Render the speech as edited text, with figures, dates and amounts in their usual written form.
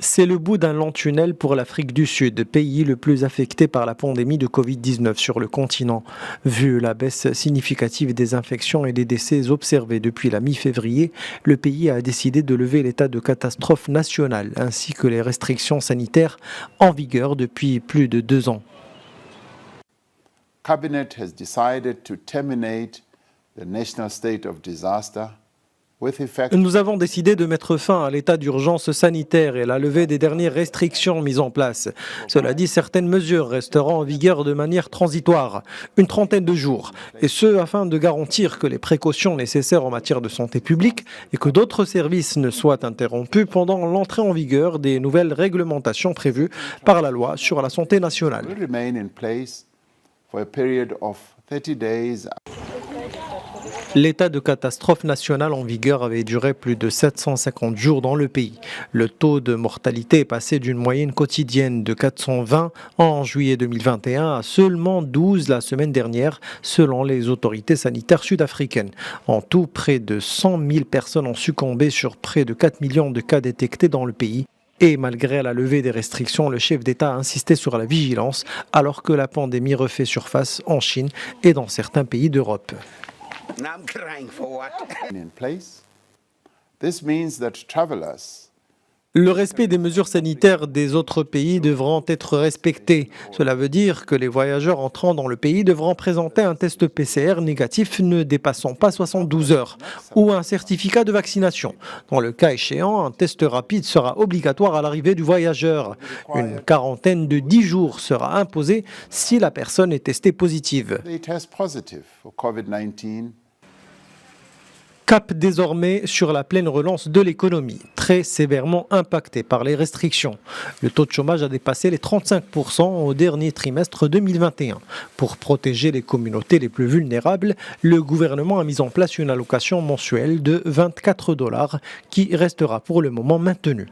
C'est le bout d'un long tunnel pour l'Afrique du Sud, pays le plus affecté par la pandémie de Covid-19 sur le continent. Vu la baisse significative des infections et des décès observés depuis la mi-février, le pays a décidé de lever l'état de catastrophe nationale ainsi que les restrictions sanitaires en vigueur depuis plus de 2 ans. Cabinet has decided to terminate the national state of disaster. Nous avons décidé de mettre fin à l'état d'urgence sanitaire et la levée des dernières restrictions mises en place. Cela dit, certaines mesures resteront en vigueur de manière transitoire, une trentaine de jours, et ce afin de garantir que les précautions nécessaires en matière de santé publique et que d'autres services ne soient interrompus pendant l'entrée en vigueur des nouvelles réglementations prévues par la loi sur la santé nationale. L'état de catastrophe nationale en vigueur avait duré plus de 750 jours dans le pays. Le taux de mortalité est passé d'une moyenne quotidienne de 420 en juillet 2021 à seulement 12 la semaine dernière, selon les autorités sanitaires sud-africaines. En tout, près de 100 000 personnes ont succombé sur près de 4 millions de cas détectés dans le pays. Et malgré la levée des restrictions, le chef d'État a insisté sur la vigilance alors que la pandémie refait surface en Chine et dans certains pays d'Europe. Le respect des mesures sanitaires des autres pays devront être respectés. Cela veut dire que les voyageurs entrant dans le pays devront présenter un test PCR négatif ne dépassant pas 72 heures ou un certificat de vaccination. Dans le cas échéant, un test rapide sera obligatoire à l'arrivée du voyageur. Une quarantaine de 10 jours sera imposée si la personne est testée positive. Cap désormais sur la pleine relance de l'économie, très sévèrement impactée par les restrictions. Le taux de chômage a dépassé les 35% au dernier trimestre 2021. Pour protéger les communautés les plus vulnérables, le gouvernement a mis en place une allocation mensuelle de $24 qui restera pour le moment maintenue.